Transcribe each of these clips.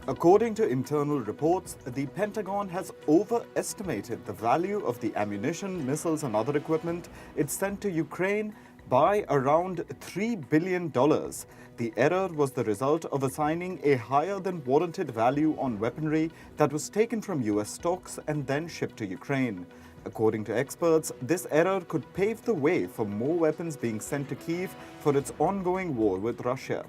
According to internal reports, the Pentagon has overestimated the value of the ammunition, missiles and other equipment it sent to Ukraine by around $3 billion. The error was the result of assigning a higher than warranted value on weaponry that was taken from US stocks and then shipped to Ukraine. According to experts, this error could pave the way for more weapons being sent to Kyiv for its ongoing war with Russia.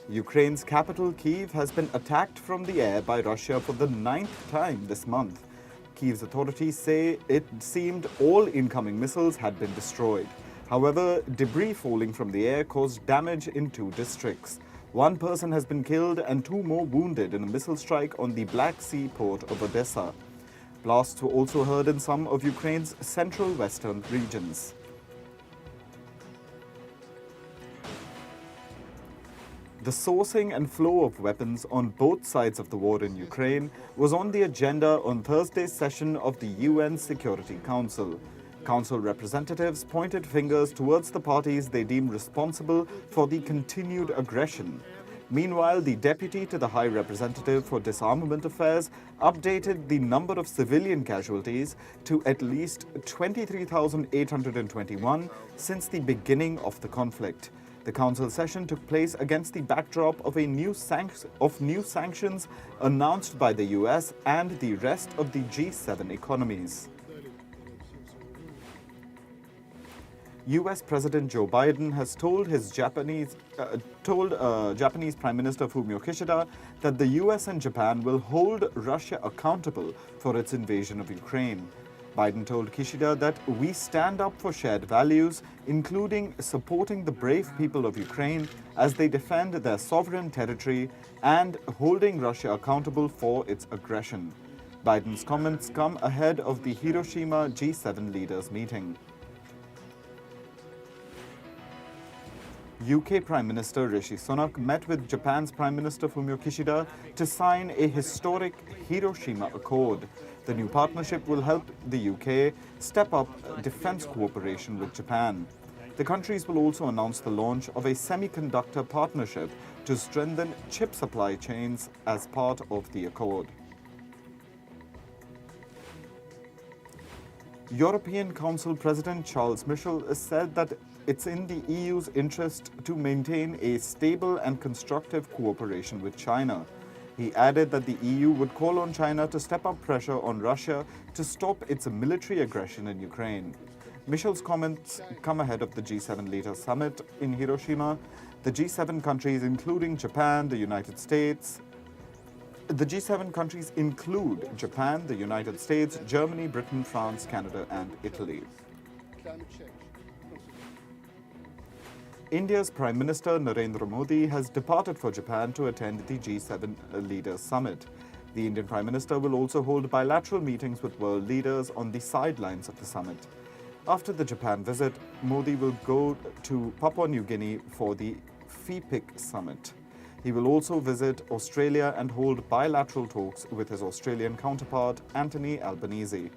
Ukraine's capital, Kyiv, has been attacked from the air by Russia for the 9th time this month. Kyiv's authorities say it seemed all incoming missiles had been destroyed. However, debris falling from the air caused damage in 2 districts. 1 person has been killed and 2 more wounded in a missile strike on the Black Sea port of Odessa. Blasts were also heard in some of Ukraine's central western regions. The sourcing and flow of weapons on both sides of the war in Ukraine was on the agenda on Thursday's session of the UN Security Council. Council representatives pointed fingers towards the parties they deemed responsible for the continued aggression. Meanwhile, the deputy to the High Representative for Disarmament Affairs updated the number of civilian casualties to at least 23,821 since the beginning of the conflict. The council session took place against the backdrop of new sanctions announced by the US and the rest of the G7 economies. US President Joe Biden has told Japanese Prime Minister Fumio Kishida that the US and Japan will hold Russia accountable for its invasion of Ukraine. Biden told Kishida that we stand up for shared values, including supporting the brave people of Ukraine as they defend their sovereign territory and holding Russia accountable for its aggression. Biden's comments come ahead of the Hiroshima G7 leaders meeting. UK Prime Minister Rishi Sunak met with Japan's Prime Minister Fumio Kishida to sign a historic Hiroshima Accord. The new partnership will help the UK step up defense cooperation with Japan. The countries will also announce the launch of a semiconductor partnership to strengthen chip supply chains as part of the accord. European Council President Charles Michel has said that it's in the EU's interest to maintain a stable and constructive cooperation with China. He added that the EU would call on China to step up pressure on Russia to stop its military aggression in Ukraine. Michel's comments come ahead of the G7 leaders summit in Hiroshima. The G7 countries, including Japan, the United States, Germany, Britain, France, Canada, and Italy. India's Prime Minister Narendra Modi has departed for Japan to attend the G7 Leaders Summit. The Indian Prime Minister will also hold bilateral meetings with world leaders on the sidelines of the summit. After the Japan visit, Modi will go to Papua New Guinea for the FPIC Summit. He will also visit Australia and hold bilateral talks with his Australian counterpart, Anthony Albanese.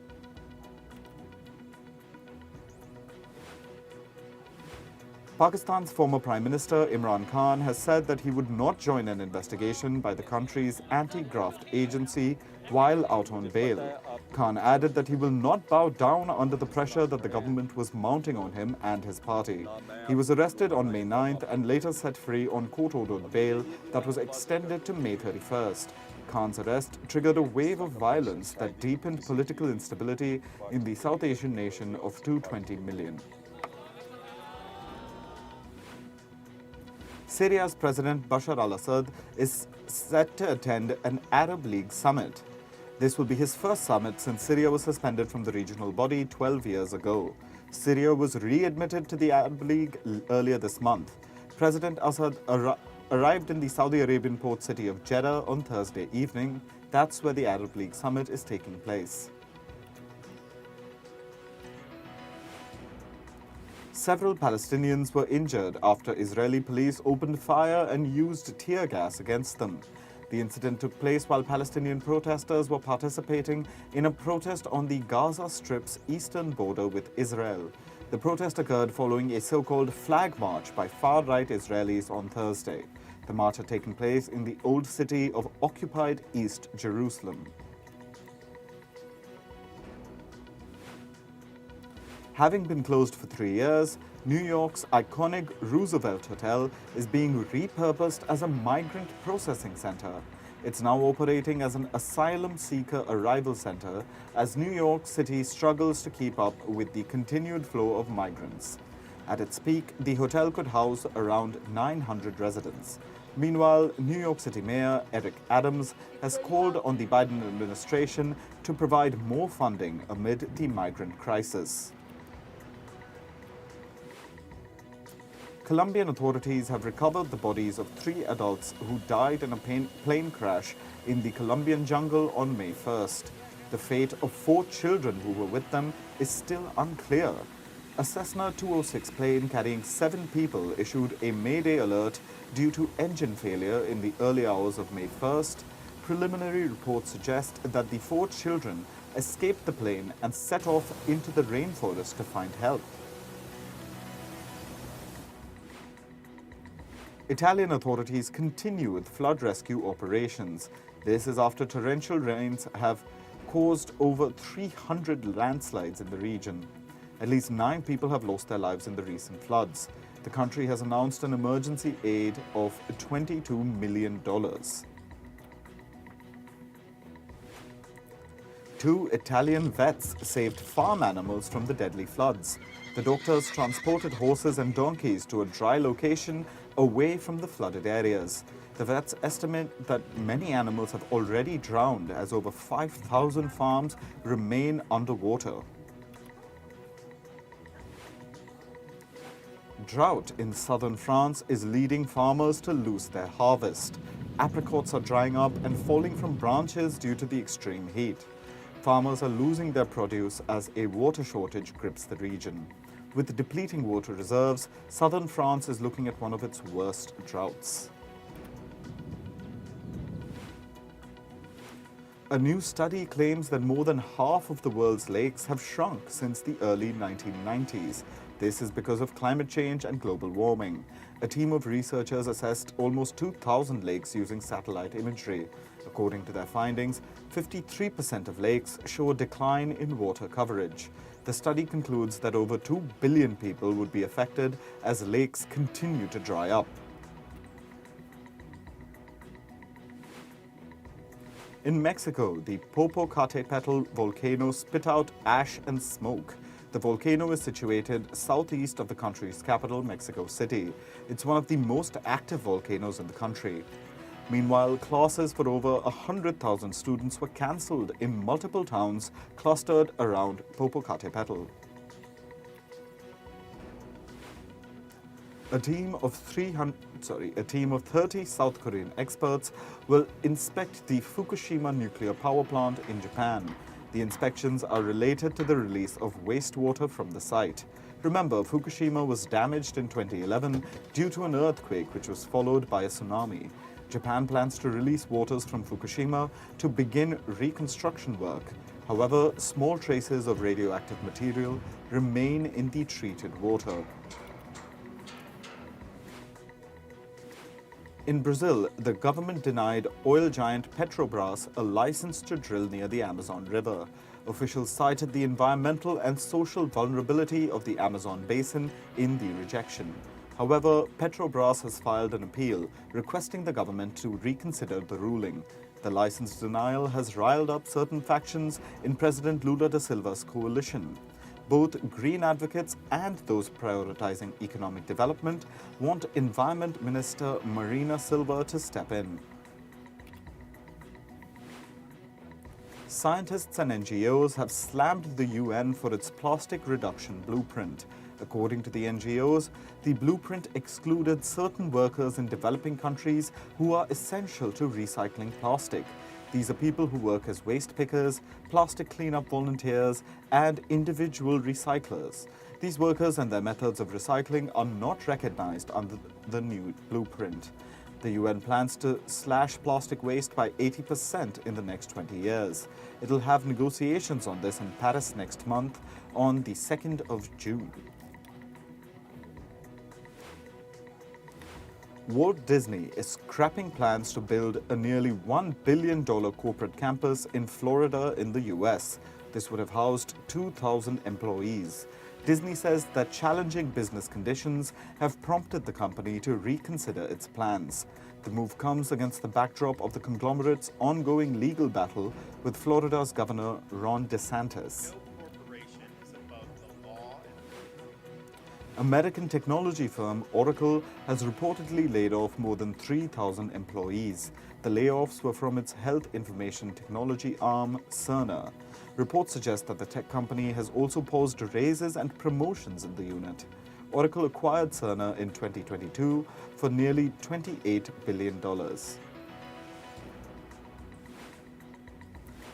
Pakistan's former Prime Minister Imran Khan has said that he would not join an investigation by the country's anti-graft agency while out on bail. Khan added that he will not bow down under the pressure that the government was mounting on him and his party. He was arrested on May 9th and later set free on court-ordered bail that was extended to May 31st. Khan's arrest triggered a wave of violence that deepened political instability in the South Asian nation of 220 million. Syria's President Bashar Al-Assad is set to attend an Arab League summit. This will be his first summit since Syria was suspended from the regional body 12 years ago. Syria was readmitted to the Arab League earlier this month. President Assad arrived in the Saudi Arabian port city of Jeddah on Thursday evening. That's where the Arab League summit is taking place. Several Palestinians were injured after Israeli police opened fire and used tear gas against them. The incident took place while Palestinian protesters were participating in a protest on the Gaza Strip's eastern border with Israel. The protest occurred following a so-called flag march by far-right Israelis on Thursday. The march had taken place in the old city of occupied East Jerusalem. Having been closed for 3 years, New York's iconic Roosevelt Hotel is being repurposed as a migrant processing center. It's now operating as an asylum seeker arrival center as New York City struggles to keep up with the continued flow of migrants. At its peak, the hotel could house around 900 residents. Meanwhile, New York City Mayor Eric Adams has called on the Biden administration to provide more funding amid the migrant crisis. Colombian authorities have recovered the bodies of 3 adults who died in a plane crash in the Colombian jungle on May 1st. The fate of 4 children who were with them is still unclear. A Cessna 206 plane carrying 7 people issued a Mayday alert due to engine failure in the early hours of May 1st. Preliminary reports suggest that the 4 children escaped the plane and set off into the rainforest to find help. Italian authorities continue with flood rescue operations. This is after torrential rains have caused over 300 landslides in the region. At least 9 people have lost their lives in the recent floods. The country has announced an emergency aid of $22 million. 2 Italian vets saved farm animals from the deadly floods. The doctors transported horses and donkeys to a dry location away from the flooded areas. The vets estimate that many animals have already drowned as over 5,000 farms remain underwater. Drought in southern France is leading farmers to lose their harvest. Apricots are drying up and falling from branches due to the extreme heat. Farmers are losing their produce as a water shortage grips the region. With depleting water reserves, southern France is looking at one of its worst droughts. A new study claims that more than half of the world's lakes have shrunk since the early 1990s. This is because of climate change and global warming. A team of researchers assessed almost 2,000 lakes using satellite imagery. According to their findings, 53% of lakes show a decline in water coverage. The study concludes that over 2 billion people would be affected as lakes continue to dry up. In Mexico, the Popocatépetl volcano spit out ash and smoke. The volcano is situated southeast of the country's capital, Mexico City. It's one of the most active volcanoes in the country. Meanwhile, classes for over 100,000 students were cancelled in multiple towns clustered around Popocatépetl. A team of 30 South Korean experts will inspect the Fukushima nuclear power plant in Japan. The inspections are related to the release of wastewater from the site. Remember, Fukushima was damaged in 2011 due to an earthquake which was followed by a tsunami. Japan plans to release waters from Fukushima to begin reconstruction work. However, small traces of radioactive material remain in the treated water. In Brazil, the government denied oil giant Petrobras a license to drill near the Amazon River. Officials cited the environmental and social vulnerability of the Amazon basin in the rejection. However, Petrobras has filed an appeal requesting the government to reconsider the ruling. The license denial has riled up certain factions in President Lula da Silva's coalition. Both green advocates and those prioritizing economic development want Environment Minister Marina Silva to step in. Scientists and NGOs have slammed the UN for its plastic reduction blueprint. According to the NGOs, the blueprint excluded certain workers in developing countries who are essential to recycling plastic. These are people who work as waste pickers, plastic cleanup volunteers, and individual recyclers. These workers and their methods of recycling are not recognized under the new blueprint. The UN plans to slash plastic waste by 80% in the next 20 years. It'll have negotiations on this in Paris next month on the 2nd of June. Walt Disney is scrapping plans to build a nearly $1 billion corporate campus in Florida in the US. This would have housed 2,000 employees. Disney says that challenging business conditions have prompted the company to reconsider its plans. The move comes against the backdrop of the conglomerate's ongoing legal battle with Florida's Governor Ron DeSantis. American technology firm Oracle has reportedly laid off more than 3,000 employees. The layoffs were from its health information technology arm, Cerner. Reports suggest that the tech company has also paused raises and promotions in the unit. Oracle acquired Cerner in 2022 for nearly $28 billion.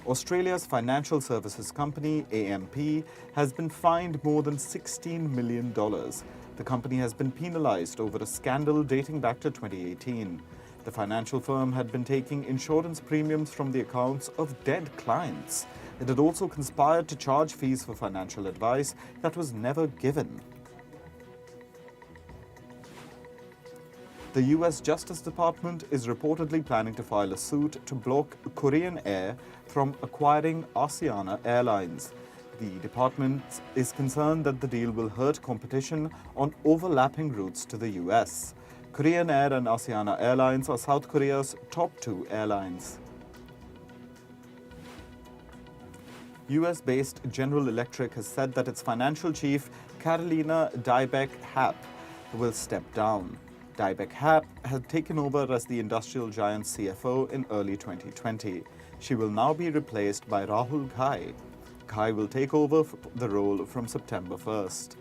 Australia's financial services company, AMP, has been fined more than $16 million. The company has been penalized over a scandal dating back to 2018. The financial firm had been taking insurance premiums from the accounts of dead clients. It had also conspired to charge fees for financial advice that was never given. The US Justice Department is reportedly planning to file a suit to block Korean Air from acquiring Asiana Airlines. The department is concerned that the deal will hurt competition on overlapping routes to the US. Korean Air and Asiana Airlines are South Korea's top two airlines. US-based General Electric has said that its financial chief, Carolina Dybeck-Happ, will step down. Dybeck-Happ had taken over as the industrial giant's CFO in early 2020. She will now be replaced by Rahul Ghai. Ghai will take over the role from September 1st.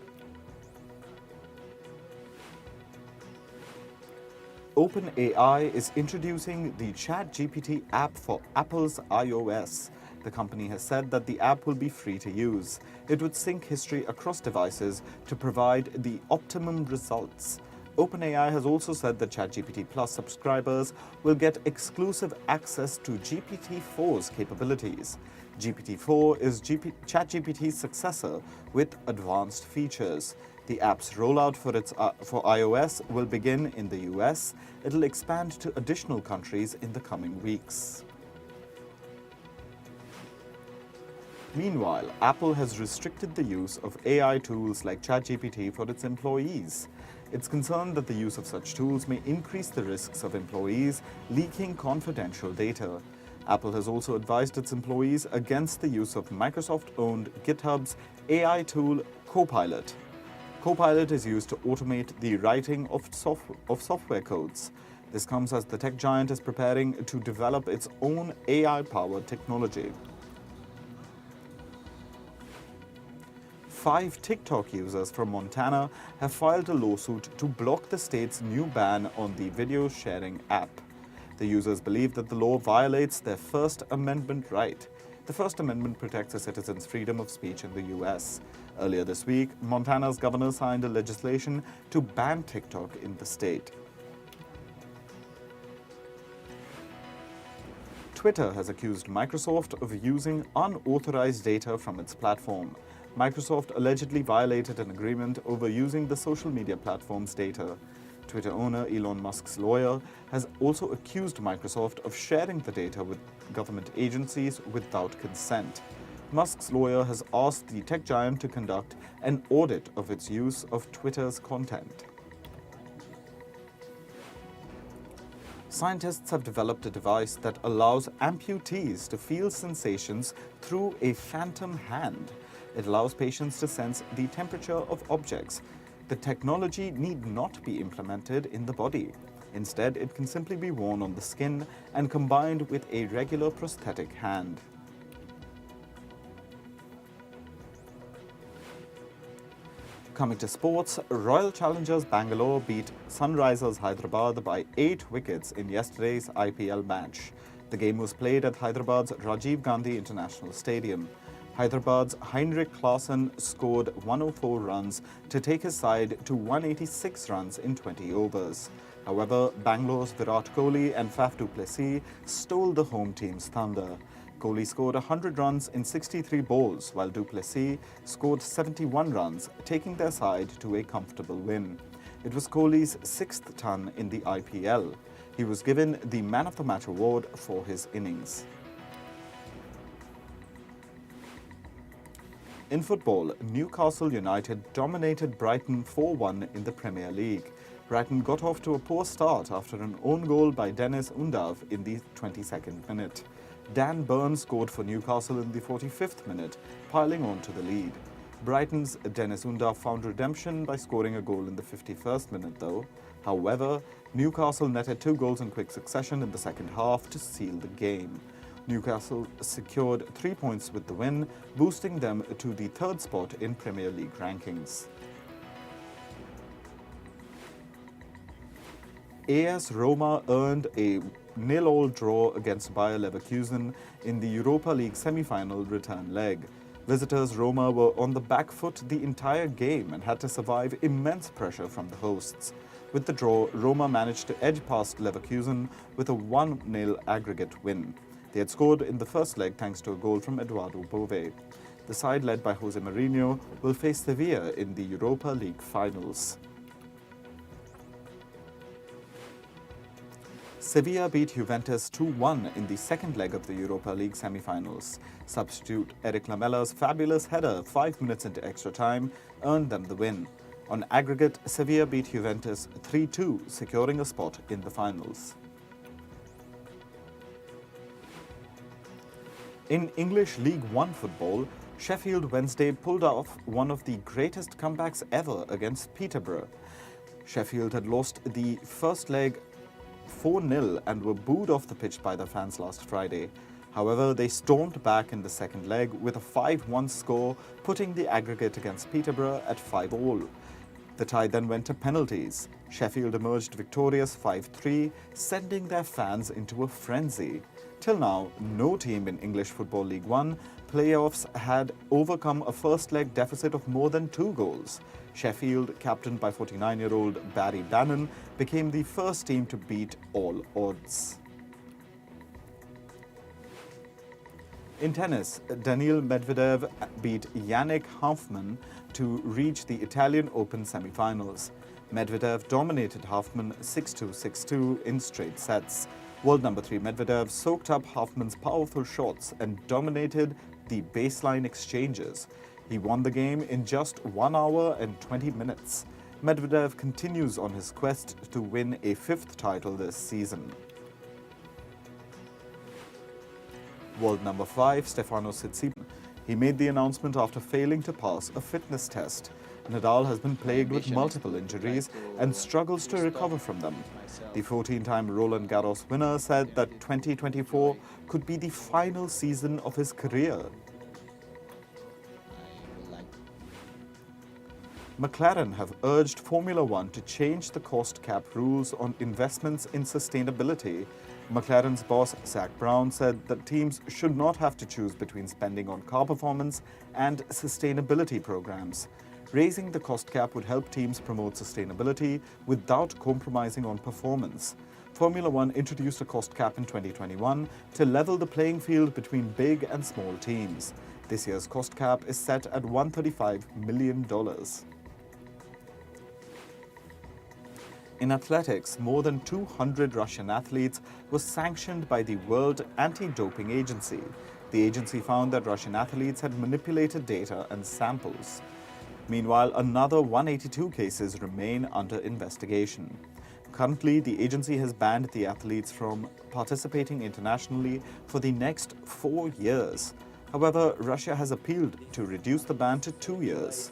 OpenAI is introducing the ChatGPT app for Apple's iOS. The company has said that the app will be free to use. It would sync history across devices to provide the optimum results. OpenAI has also said that ChatGPT Plus subscribers will get exclusive access to GPT-4's capabilities. GPT-4 is ChatGPT's successor with advanced features. The app's rollout for iOS will begin in the US. It'll expand to additional countries in the coming weeks. Meanwhile, Apple has restricted the use of AI tools like ChatGPT for its employees. It's concerned that the use of such tools may increase the risks of employees leaking confidential data. Apple has also advised its employees against the use of Microsoft-owned GitHub's AI tool Copilot. Copilot is used to automate the writing of software codes. This comes as the tech giant is preparing to develop its own AI-powered technology. 5 TikTok users from Montana have filed a lawsuit to block the state's new ban on the video sharing app. The users believe that the law violates their First Amendment right. The First Amendment protects a citizen's freedom of speech in the US. Earlier this week, Montana's governor signed a legislation to ban TikTok in the state. Twitter has accused Microsoft of using unauthorized data from its platform. Microsoft allegedly violated an agreement over using the social media platform's data. Twitter owner Elon Musk's lawyer has also accused Microsoft of sharing the data with government agencies without consent. Musk's lawyer has asked the tech giant to conduct an audit of its use of Twitter's content. Scientists have developed a device that allows amputees to feel sensations through a phantom hand. It allows patients to sense the temperature of objects. The technology need not be implemented in the body. Instead, it can simply be worn on the skin and combined with a regular prosthetic hand. Coming to sports, Royal Challengers Bangalore beat Sunrisers Hyderabad by 8 wickets in yesterday's IPL match. The game was played at Hyderabad's Rajiv Gandhi International Stadium. Hyderabad's Heinrich Klaasen scored 104 runs to take his side to 186 runs in 20 overs. However, Bangalore's Virat Kohli and Faf du Plessis stole the home team's thunder. Kohli scored 100 runs in 63 balls, while du Plessis scored 71 runs, taking their side to a comfortable win. It was Kohli's 6th ton in the IPL. He was given the Man of the Match award for his innings. In football, Newcastle United dominated Brighton 4-1 in the Premier League. Brighton got off to a poor start after an own goal by Dennis Undav in the 22nd minute. Dan Burn scored for Newcastle in the 45th minute, piling on to the lead. Brighton's Dennis Undav found redemption by scoring a goal in the 51st minute though. However, Newcastle netted 2 goals in quick succession in the second half to seal the game. Newcastle secured 3 points with the win, boosting them to the 3rd spot in Premier League rankings. AS Roma earned a 0-0 draw against Bayer Leverkusen in the Europa League semi-final return leg. Visitors Roma were on the back foot the entire game and had to survive immense pressure from the hosts. With the draw, Roma managed to edge past Leverkusen with a 1-0 aggregate win. They had scored in the first leg thanks to a goal from Eduardo Bove. The side led by Jose Mourinho will face Sevilla in the Europa League finals. Sevilla beat Juventus 2-1 in the second leg of the Europa League semi-finals. Substitute Eric Lamella's fabulous header 5 minutes into extra time earned them the win. On aggregate, Sevilla beat Juventus 3-2, securing a spot in the finals. In English League One football, Sheffield Wednesday pulled off one of the greatest comebacks ever against Peterborough. Sheffield had lost the first leg 4-0 and were booed off the pitch by their fans last Friday. However, they stormed back in the second leg with a 5-1 score, putting the aggregate against Peterborough at 5-all. The tie then went to penalties. Sheffield emerged victorious 5-3, sending their fans into a frenzy. Till now, no team in English Football League One playoffs had overcome a first-leg deficit of more than 2 goals. Sheffield, captained by 49-year-old Barry Bannon, became the first team to beat all odds. In tennis, Daniil Medvedev beat Yannick Hanfmann to reach the Italian Open semi-finals. Medvedev dominated Hanfmann 6-2, 6-2 in straight sets. World number 3 Medvedev soaked up Hanfmann's powerful shots and dominated the baseline exchanges. He won the game in just 1 hour and 20 minutes. Medvedev continues on his quest to win a 5th title this season. World number 5 Stefanos Tsitsipas. He made the announcement after failing to pass a fitness test. Nadal has been plagued with multiple injuries and struggles to recover from them. The 14-time Roland Garros winner said that 2024 could be the final season of his career. McLaren have urged Formula One to change the cost cap rules on investments in sustainability. McLaren's boss, Zak Brown, said that teams should not have to choose between spending on car performance and sustainability programs. Raising the cost cap would help teams promote sustainability without compromising on performance. Formula One introduced a cost cap in 2021 to level the playing field between big and small teams. This year's cost cap is set at $135 million. In athletics, more than 200 Russian athletes were sanctioned by the World Anti-Doping Agency. The agency found that Russian athletes had manipulated data and samples. Meanwhile, another 182 cases remain under investigation. Currently, the agency has banned the athletes from participating internationally for the next 4 years. However, Russia has appealed to reduce the ban to 2 years.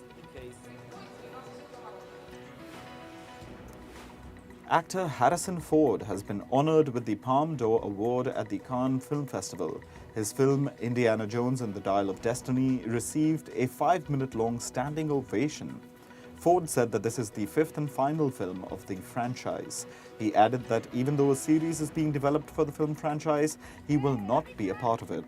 Actor Harrison Ford has been honored with the Palme d'Or Award at the Cannes Film Festival. His film, Indiana Jones and the Dial of Destiny, received a 5-minute-long standing ovation. Ford said that this is the 5th and final film of the franchise. He added that even though a series is being developed for the film franchise, he will not be a part of it.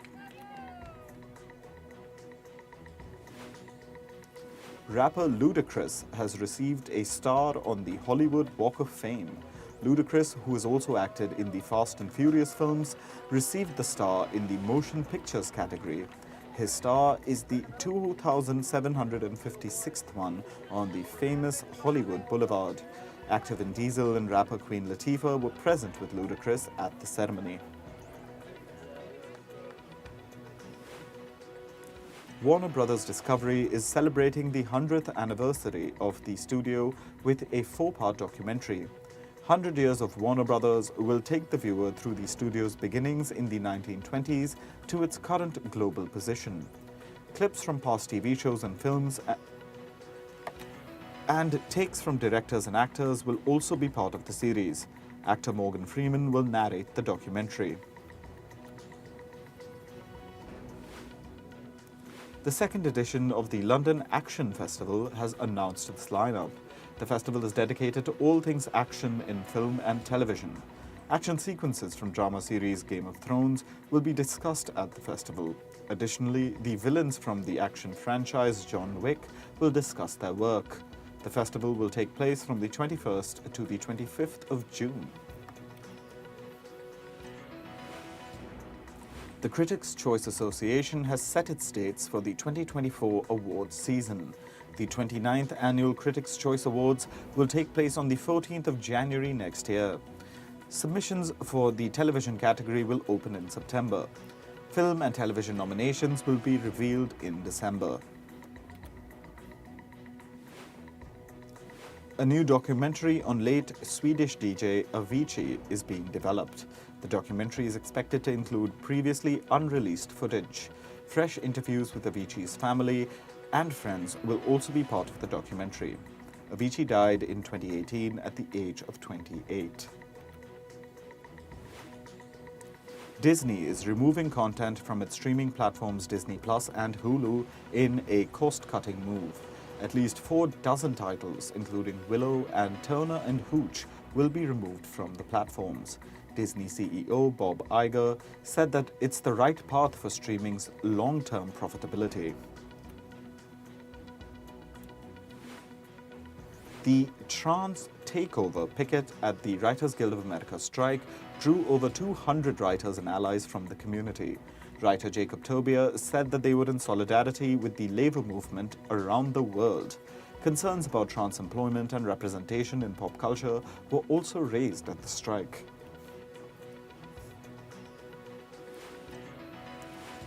Rapper Ludacris has received a star on the Hollywood Walk of Fame. Ludacris, who has also acted in the Fast and Furious films, received the star in the Motion Pictures category. His star is the 2,756th one on the famous Hollywood Boulevard. Actor Vin Diesel and rapper Queen Latifah were present with Ludacris at the ceremony. Warner Bros. Discovery is celebrating the 100th anniversary of the studio with a 4-part documentary. 100 Years of Warner Bros. Will take the viewer through the studio's beginnings in the 1920s to its current global position. Clips from past TV shows and films and takes from directors and actors will also be part of the series. Actor Morgan Freeman will narrate the documentary. The second edition of the London Action Festival has announced its lineup. The festival is dedicated to all things action in film and television. Action sequences from drama series Game of Thrones will be discussed at the festival. Additionally, the villains from the action franchise John Wick will discuss their work. The festival will take place from the 21st to the 25th of June. The Critics' Choice Association has set its dates for the 2024 awards season. The 29th Annual Critics' Choice Awards will take place on the 14th of January next year. Submissions for the television category will open in September. Film and television nominations will be revealed in December. A new documentary on late Swedish DJ Avicii is being developed. The documentary is expected to include previously unreleased footage. Fresh interviews with Avicii's family and friends will also be part of the documentary. Avicii died in 2018 at the age of 28. Disney is removing content from its streaming platforms Disney Plus and Hulu in a cost-cutting move. At least 4 dozen titles, including Willow and Turner and Hooch, will be removed from the platforms. Disney CEO Bob Iger said that it's the right path for streaming's long-term profitability. The trans takeover picket at the Writers Guild of America strike drew over 200 writers and allies from the community. Writer Jacob Tobia said that they were in solidarity with the labor movement around the world. Concerns about trans employment and representation in pop culture were also raised at the strike.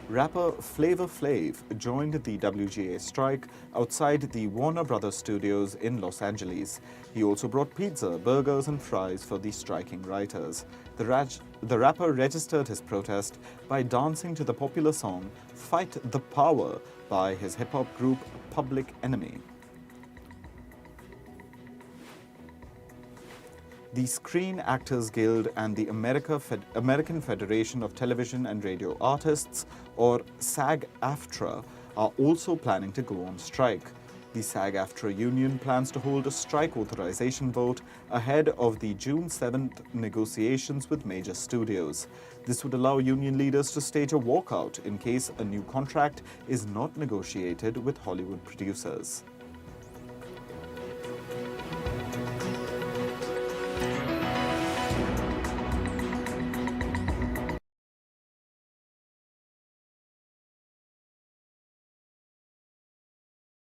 Rapper Flavor Flav joined the WGA strike outside the Warner Bros. Studios in Los Angeles. He also brought pizza, burgers and fries for the striking writers. The rapper registered his protest by dancing to the popular song Fight the Power by his hip-hop group Public Enemy. The Screen Actors Guild and the American Federation of Television and Radio Artists, or SAG-AFTRA, are also planning to go on strike. The SAG-AFTRA union plans to hold a strike authorization vote ahead of the June 7th negotiations with major studios. This would allow union leaders to stage a walkout in case a new contract is not negotiated with Hollywood producers.